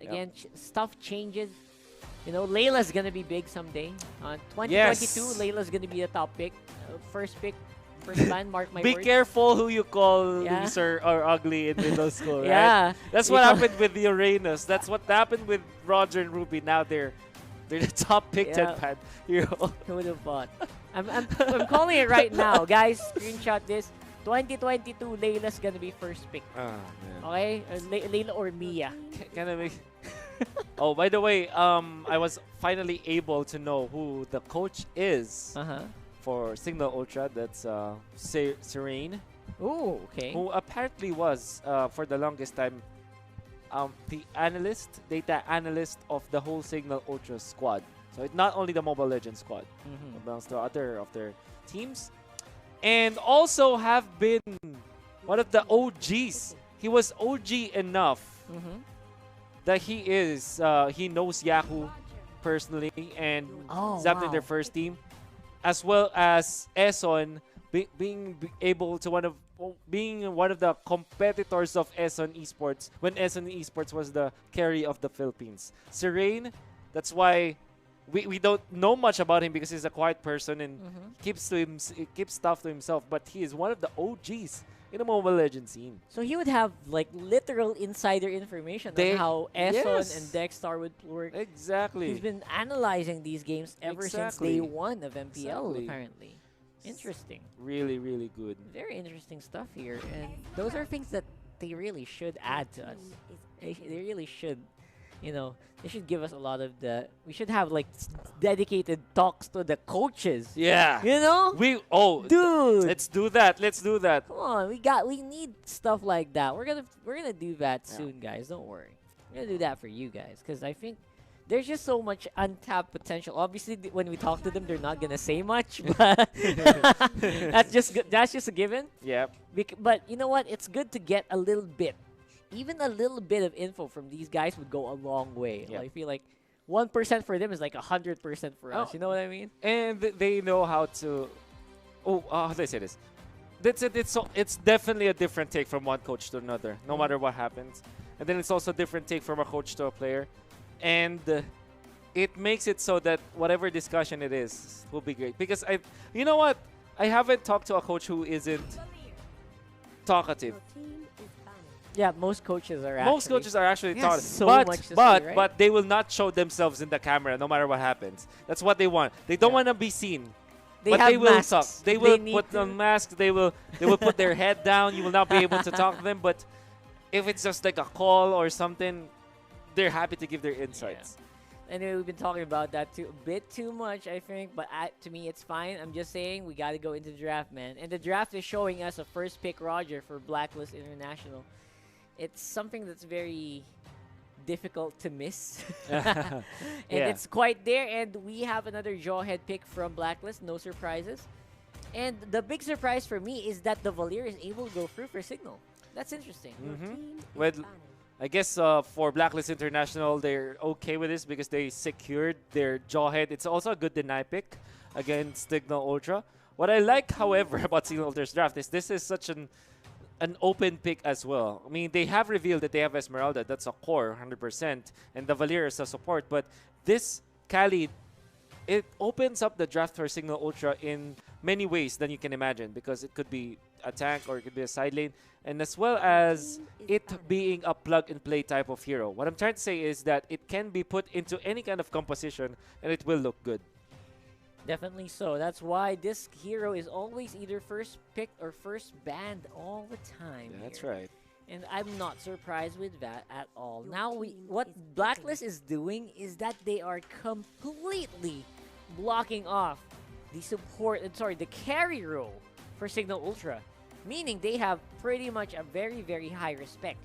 Again, stuff changes. You know, Layla's gonna be big someday. 2022, Layla's gonna be the top pick, first pick, first ban. Mark my Be words. careful who you call loser or ugly in middle school, right? Yeah, That's what happened with the Uranus. That's what happened with Roger and Ruby. Now they're the top pick 10 pad hero. Who would have thought? I'm calling it right now, guys. Screenshot this. 2022, Layla's gonna be first pick. Oh, man. Okay, Layla or Mia. Can I make? Oh, by the way, I was finally able to know who the coach is for Cignal Ultra. That's Serene. Oh, okay. Who apparently was for the longest time the data analyst of the whole Cignal Ultra squad. So it's not only the Mobile Legends squad, it belongs to other of their teams, and also have been one of the OGs. He was OG enough that he knows Yahoo personally and zapped in their first team, as well as Eson being one of the competitors of Eson Esports when Eson Esports was the carry of the Philippines. Serene, that's why we don't know much about him because he's a quiet person and keeps stuff to himself. But he is one of the OGs in the Mobile Legends scene. So he would have like literal insider information on how Eson and Dexstar would work. Exactly. He's been analyzing these games ever since day one of MPL, apparently. Interesting. Really, really good. Very interesting stuff here. And those are things that they really should add to us. They really should. You know, they should give us a lot of we should have like dedicated talks to the coaches. Yeah. You know? Dude. Let's do that. Let's do that. Come on, we need stuff like that. We're gonna do that soon, guys. Don't worry. We're gonna do that for you guys because I think there's just so much untapped potential. Obviously, when we talk to them, they're not gonna say much, but that's just a given. Yeah. But you know what? It's good to get a little bit. Even a little bit of info from these guys would go a long way. Yep. I feel like 1% for them is like 100% for us. You know what I mean? And they know how to. How do I say this? It's definitely a different take from one coach to another, no matter what happens. And then it's also a different take from a coach to a player, and it makes it so that whatever discussion it is will be great. Because you know what? I haven't talked to a coach who isn't talkative. Yeah, most coaches are actually talkative. So much to say, right? But they will not show themselves in the camera no matter what happens. That's what they want. They don't want to be seen. But they will talk. They will put on masks. They will put their head down. You will not be able to talk to them. But if it's just like a call or something, they're happy to give their insights. Yeah. Anyway, we've been talking about that a bit too much, I think. But to me, it's fine. I'm just saying we got to go into the draft, man. And the draft is showing us a first pick Roger for Blacklist International. It's something that's very difficult to miss. And it's quite there. And we have another Jawhead pick from Blacklist. No surprises. And the big surprise for me is that the Valier is able to go through for Cignal. That's interesting. Well, I guess for Blacklist International, they're okay with this because they secured their Jawhead. It's also a good deny pick against Cignal Ultra. What I like, however, about Cignal Ultra's draft is this is such an open pick as well. I mean, they have revealed that they have Esmeralda. That's a core, 100%. And the Valier is a support. But this Khalid, it opens up the draft for Cignal Ultra in many ways than you can imagine. Because it could be a tank or it could be a side lane. And as well as it being a plug-and-play type of hero. What I'm trying to say is that it can be put into any kind of composition and it will look good. Definitely so. That's why this hero is always either first picked or first banned all the time. Yeah, that's right. And I'm not surprised with that at all. Now, what Blacklist is doing is that they are completely blocking off the carry role for Cignal Ultra. Meaning they have pretty much a very, very high respect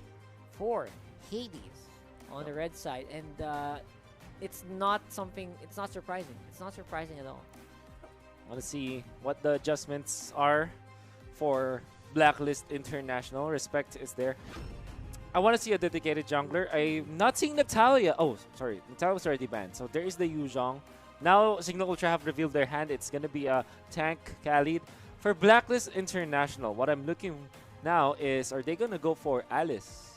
for Hades on the red side. And it's not surprising. It's not surprising at all. I want to see what the adjustments are for Blacklist International. Respect is there. I want to see a dedicated jungler. I'm not seeing Natalia. Oh, sorry. Natalia was already banned. So there is the Yuzhong. Now Cignal Ultra have revealed their hand. It's going to be a tank Khalid. For Blacklist International, what I'm looking now is, are they going to go for Alice?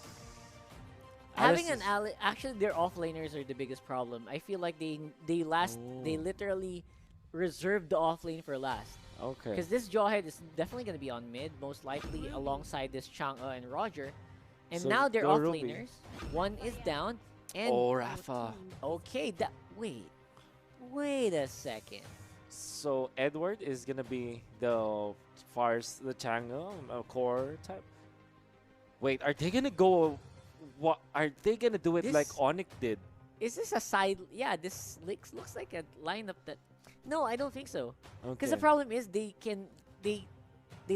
Having an ally, actually, their offlaners are the biggest problem. I feel like they literally reserved the offlane for last. Okay. Because this Jawhead is definitely going to be on mid, most likely alongside this Chang'e and Roger. And So now they're go Ruby. offlaners. One is down. And Oh, Rafa. okay, wait a second. So Edward is gonna be the the Chang'e core type. Wait, are they gonna go? What are they gonna do it like This- Onyx did? Is this a side? Yeah, this looks like a lineup that. No, I don't think so. Because the Okay. problem is they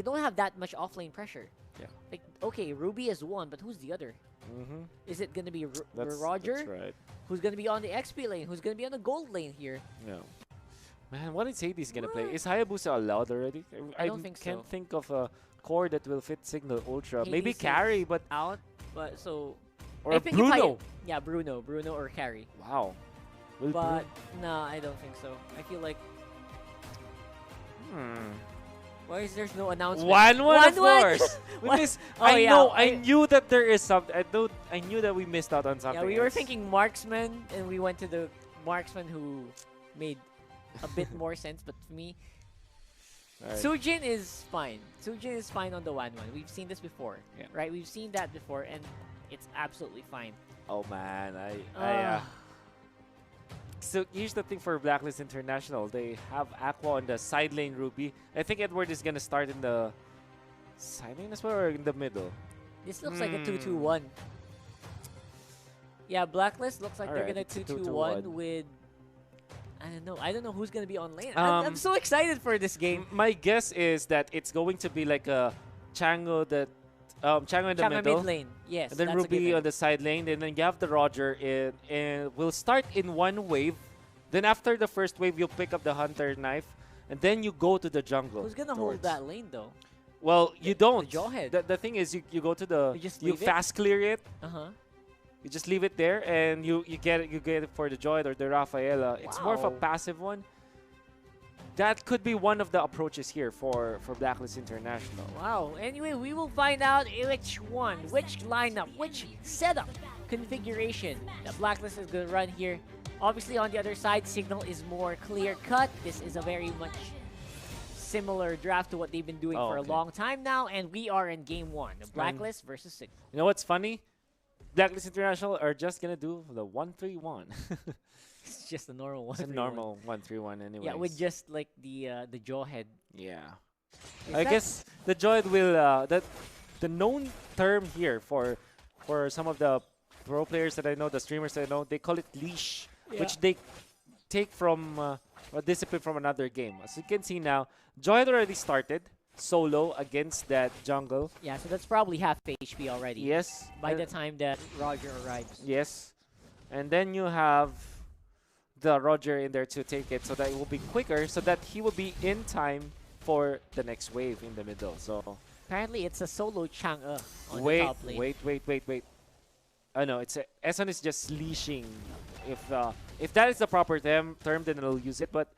don't have that much offlane pressure. Yeah. Like, okay, Ruby is one, but who's the other? Mm-hmm. Is it gonna be That's Roger? That's right. Who's gonna be on the XP lane? Who's gonna be on the gold lane here? No. Man, what is Hades gonna play? What? Is Hayabusa allowed already? I don't think can't so. think of a core that will fit Cignal Ultra. Maybe Hades is Carry, but Out, but so. or I a think if Bruno. Yeah, Bruno or Carry. Wow. Will But no, I don't think so. I feel like why is there's no announcement? 1-1, of 1-1? course. We What? missed. Oh, I yeah, know. I knew that there is something. I knew that we missed out on something. Yeah, we were else. thinking marksman, and we went to the marksman who made a bit more sense. But to me, Alright. Sujin is fine. Sujin is fine on the 1-1. We've seen this before, Yeah. right? We've seen that before, and it's absolutely fine. Oh man, Ah. So here's the thing for Blacklist International. They have Aqua on the side lane Ruby. I think Edward is gonna start in the side lane as well or in the middle. This looks like a Hmm. 2-2-1. Yeah, Blacklist looks like they're Alright, gonna it's a 2-2-1 2-2-1. with. I don't know. I don't know who's gonna be on lane. Um, I'm so excited for this game. My guess is that it's going to be like a Chango Chango in the Chang'e middle. mid lane. Yes. And then that's a Ruby given. on the side lane, and then you have the Roger in, and we'll start in one wave. Then after the first wave, you'll pick up the Hunter knife, and then you go to the jungle. Who's gonna hold that lane though? Well, you don't. Jawhead. The thing is, you go to the, You just you leave it? fast clear it. Uh huh. You just leave it there, and you get it for the Joy or the Rafaela. It's more of a Wow. passive one. That could be one of the approaches here for Blacklist International. Wow. Anyway, we will find out which one, which lineup, which setup configuration that Blacklist is gonna run here. Obviously, on the other side, Cignal is more clear cut. This is a very much similar draft to what they've been doing Oh, for a okay. long time now, and we are in game one of Blacklist versus Cignal. You know what's funny? Blacklist International are just gonna do the 1-3-1. It's just a normal one. It's a normal 1-3-1 anyway. Yeah, with just like the Jawhead. Yeah. Is I that- guess the Joy will that the known term here for some of the pro players that I know, the streamers that I know, they call it leash, which they take from or discipline from another game. As you can see now, Joy had already started solo against that jungle. Yeah, so that's probably half HP already. Yes. By the time that Roger arrives. Yes. And then you have the Roger in there to take it so that it will be quicker, so that he will be in time for the next wave in the middle. So Apparently, it's a solo Chang'e on the wait, top lane. wait. Oh no, it's Eson is just leashing. If that is the proper term, then I'll use it. But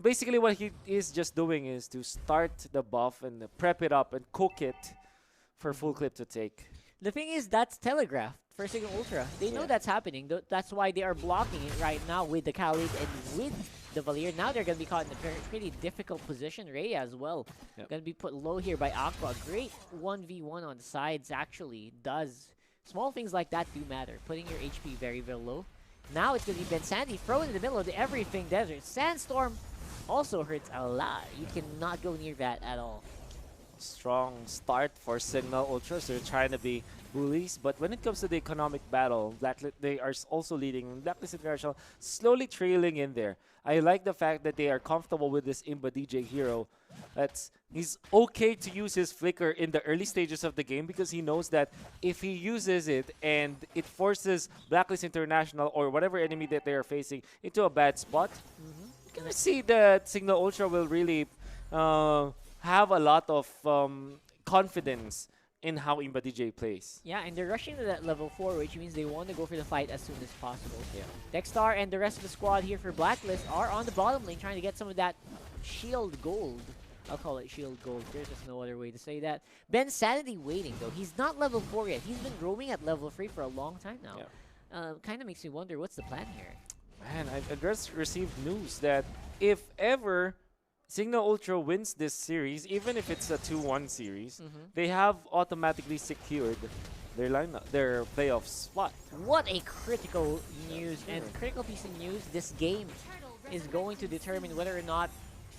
basically, what he is just doing is to start the buff and prep it up and cook it for full clip to take. The thing is, that's telegraphed for Cignal Ultra. They know Yeah. that's happening. That's why they are blocking it right now with the Khalid and with the Valier. Now they're going to be caught in a pretty difficult position. Rhea as well. Yep. Going to be put low here by Aqua. Great 1v1 on the sides actually does. Small things like that do matter. Putting your HP very, very low. Now it's going to be Ben Sandy thrown in the middle of the everything desert. Sandstorm also hurts a lot. You cannot go near that at all. Strong start for Cignal Ultras. They're trying to be bullies, but when it comes to the economic battle, they are also leading. Blacklist International slowly trailing in there. I like the fact that they are comfortable with this Imba DJ hero. He's okay to use his flicker in the early stages of the game because he knows that if he uses it and it forces Blacklist International or whatever enemy that they are facing into a bad spot, you're gonna see that Cignal Ultra will really have a lot of confidence in how Imba DJ plays. Yeah, and they're rushing to that level 4, which means they want to go for the fight as soon as possible. Yeah. Dexstar and the rest of the squad here for Blacklist are on the bottom lane trying to get some of that shield gold. I'll call it shield gold. There's just no other way to say that. Ben Sanity waiting, though. He's not level 4 yet. He's been roaming at level 3 for a long time now. Yeah. Kind of makes me wonder, what's the plan here? Man, I just received news that if ever Cignal Ultra wins this series, even if it's a 2-1 series, they have automatically secured their lineup, their playoff spot. What a critical news and critical piece of news. This game is going to determine whether or not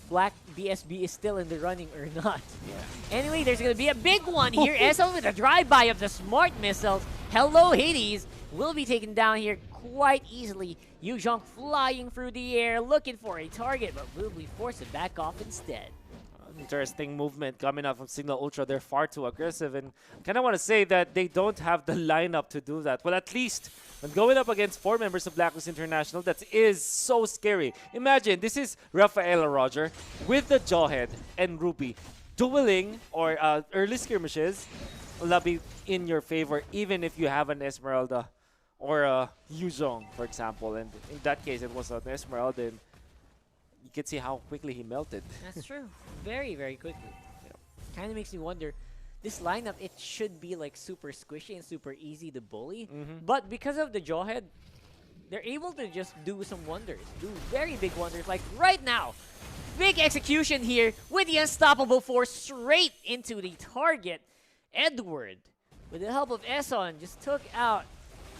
Black BSB is still in the running or not. Yeah. Anyway, there's going to be a big one here. Esso with a drive-by of the smart missiles. Hello, Hades. Will be taken down here quite easily. Yuzhong flying through the air, looking for a target, but will be forced to back off instead. Interesting movement coming out from Cignal Ultra. They're far too aggressive, and kind of want to say that they don't have the lineup to do that. Well, at least when going up against 4 members of Blacklist International, that is so scary. Imagine, this is Rafaela Roger with the Jawhead and Ruby dueling or early skirmishes will be in your favor, even if you have an Esmeralda or a Yuzhong, for example. And in that case, it was an Esmeralda, and you can see how quickly he melted. That's true. Very, very quickly. Kind of makes me wonder, this lineup, it should be like super squishy and super easy to bully. But because of the Jawhead, they're able to just do some wonders. Do very big wonders. Like right now, big execution here with the Unstoppable Force straight into the target. Edward, with the help of Esson, just took out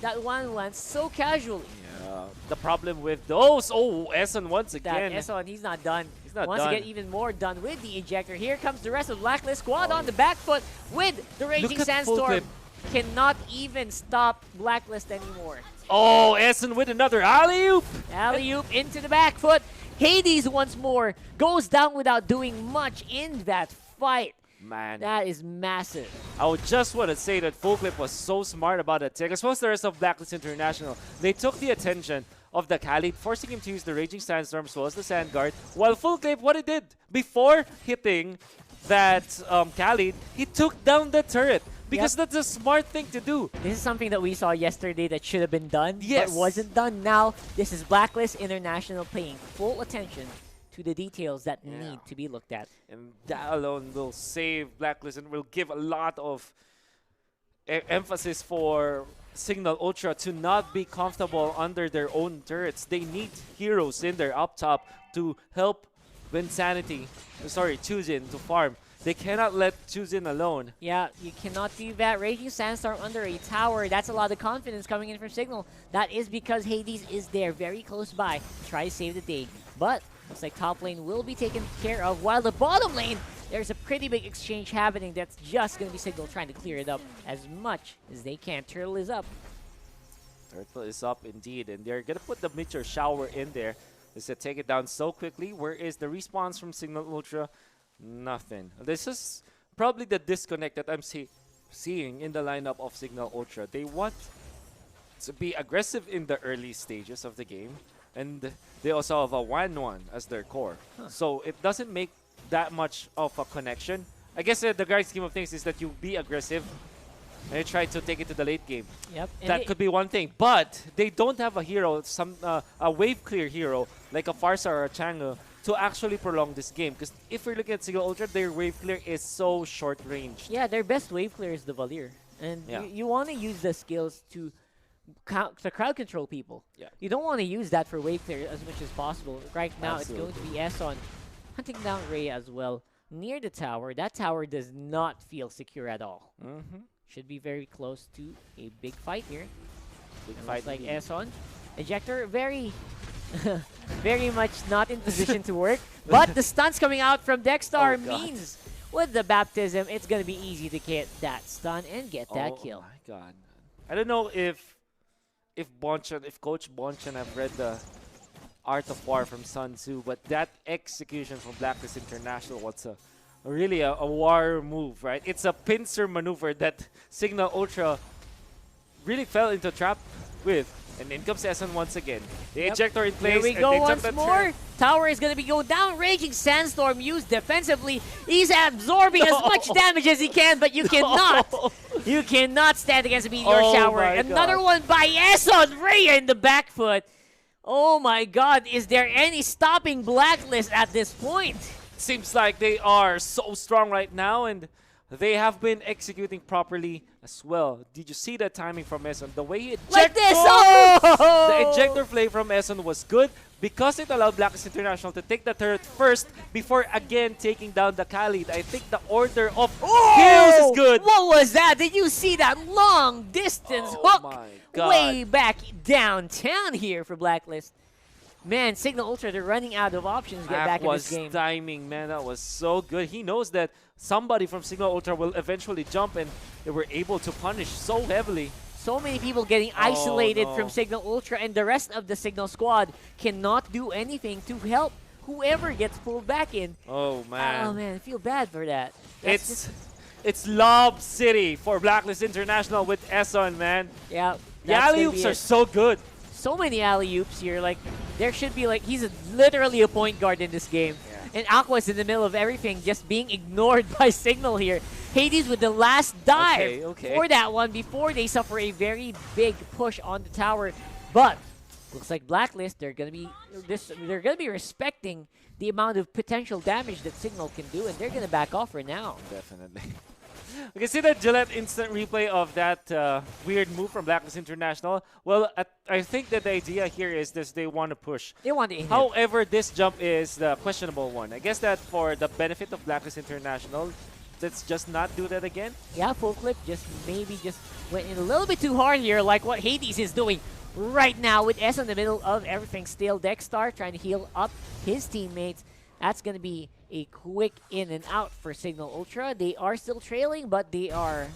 that one so casually. Yeah. The problem with those, Esson once again. That Esson, he's not done. He's not Wants done. to get even more done with the ejector. Here comes the rest of Blacklist squad on the back foot with the Raging Sandstorm. Cannot even stop Blacklist anymore. Oh, Esson with another alley-oop. Alley-oop into the back foot. Hades once more goes down without doing much in that fight. Man, that is massive. I would just want to say that Full Clip was so smart about that take. As well as the rest of Blacklist International, they took the attention of the Khalid, forcing him to use the Raging Sandstorm as well as the Sand Guard. While Full Clip, what he did before hitting that Khalid, he took down the turret. Because that's a smart thing to do. This is something that we saw yesterday that should have been done, yes, but wasn't done. Now, this is Blacklist International paying full attention to the details that need to be looked at. And that alone will save Blacklist and will give a lot of emphasis for Cignal Ultra to not be comfortable under their own turrets. They need heroes in there up top to help Chuzin to farm. They cannot let Chuzin alone. Yeah, you cannot do that. Raging Sandstorm under a tower. That's a lot of confidence coming in from Cignal. That is because Hades is there very close by. Try to save the day. But looks like top lane will be taken care of, while the bottom lane, there's a pretty big exchange happening that's just going to be Cignal trying to clear it up as much as they can. Turtle is up. Turtle is up indeed, and they're going to put the Meteor Shower in there. They said take it down so quickly. Where is the response from Cignal Ultra? Nothing. This is probably the disconnect that I'm seeing in the lineup of Cignal Ultra. They want to be aggressive in the early stages of the game, and they also have a 1-1 as their core. So it doesn't make that much of a connection. I guess the grand scheme of things is that you be aggressive and you try to take it to the late game. Yep. That could be one thing, but they don't have a hero, a wave clear hero like a Farsa or a Chang'e to actually prolong this game. Because if we're looking at Cignal Ultra, their wave clear is so short range. Yeah, their best wave clear is the Valir. And you want to use the skills to crowd control people. Yeah. You don't want to use that for wave clear as much as possible. Right now, Absolutely. it's going to be Esson hunting down Ray as well near the tower. That tower does not feel secure at all. Should be very close to a big fight here. Big It fight looks like indeed. Esson. Ejector, very much not in position to work. But the stunts coming out from Dexstar means with the baptism, it's going to be easy to get that stun and get that kill. Oh my god. I don't know if Coach Bonchan have read the Art of War from Sun Tzu, but that execution from Blacklist International was really a war move, right? It's a pincer maneuver that Cignal Ultra really fell into trap with. And in comes Esson once again. The ejector in place. Here we and go they took once the more. turn. Tower is going to be going down. Raging Sandstorm used defensively. He's absorbing as much damage as he can, but you cannot. You cannot stand against a Meteor Shower. Another one by Esson. Rhea in the back foot. Oh my god, is there any stopping Blacklist at this point? Seems like they are so strong right now, and they have been executing properly as well. Did you see the timing from Eson? The way he ejected, Like this! Oh! the ejector play from Eson was good because it allowed Blacklist International to take the turret first before again taking down the Khalid. I think the order of kills is good. What was that? Did you see that long distance hook My God. way back downtown here for Blacklist? Man, Cignal Ultra, they're running out of options to get back in this game. Timing, man. That was so good. He knows that somebody from Cignal Ultra will eventually jump, and they were able to punish so heavily. So many people getting isolated from Cignal Ultra, and the rest of the Cignal squad cannot do anything to help whoever gets pulled back in. Oh, man. Oh, man, I feel bad for that. It's Lob City for Blacklist International with Eson, man. Yeah. The alley-oops are so good. So many alley-oops here. Like, there should be, like, he's literally a point guard in this game. Yeah. And Aqua's in the middle of everything, just being ignored by Cignal here. Hades with the last dive for that one before they suffer a very big push on the tower. But looks like Blacklist, they're gonna be respecting the amount of potential damage that Cignal can do, and they're gonna back off for now. Definitely. We can see the Gillette instant replay of that weird move from Blacklist International. Well, I think that the idea here is this: they want to push. They want to. However, this jump is the questionable one. I guess that for the benefit of Blacklist International, let's just not do that again. Yeah, full clip maybe just went in a little bit too hard here, like what Hades is doing right now with S in the middle of everything. Still, Dexstar trying to heal up his teammates. That's going to be a quick in and out for Cignal Ultra. They are still trailing, but they are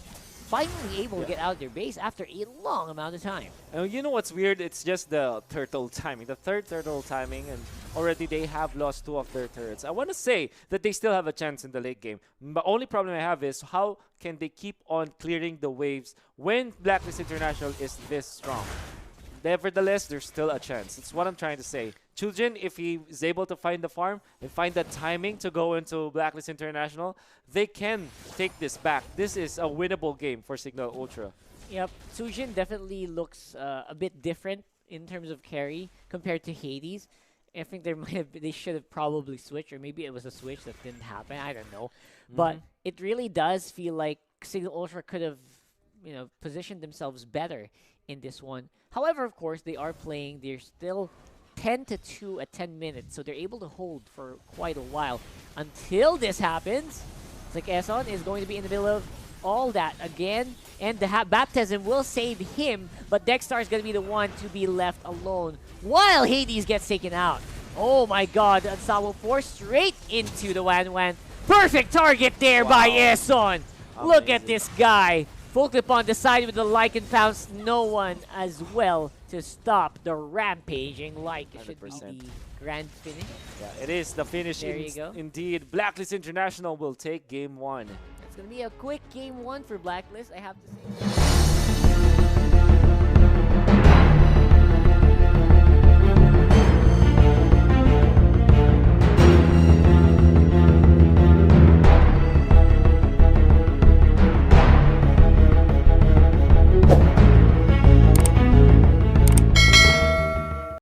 finally able to get out of their base after a long amount of time. You know what's weird? It's just the turtle timing, the third turtle timing, and already they have lost 2 of their turrets. I want to say that they still have a chance in the late game. The only problem I have is how can they keep on clearing the waves when Blacklist International is this strong? Nevertheless, there's still a chance. That's what I'm trying to say. Chujin, if he is able to find the farm and find the timing to go into Blacklist International, they can take this back. This is a winnable game for Cignal Ultra. Yep, Chujin definitely looks a bit different in terms of carry compared to Hades. I think they should have probably switched, or maybe it was a switch that didn't happen. I don't know, but it really does feel like Cignal Ultra could have, positioned themselves better in this one. However, of course, they are playing. They're still 10-2 at 10 minutes, so they're able to hold for quite a while until this happens. It's like Eson is going to be in the middle of all that again, and the baptism will save him, but Dexstar is going to be the one to be left alone while Hades gets taken out. Oh my God, Unstoppable Force straight into the Wan. Perfect target there by Eson. Look at this guy. Full clip on the side with the Lycan pounce. No one as well to stop the rampaging like it should be the grand finish. Yeah, it is the finish. There you go. Indeed, Blacklist International will take game 1. It's going to be a quick game 1 for Blacklist, I have to say.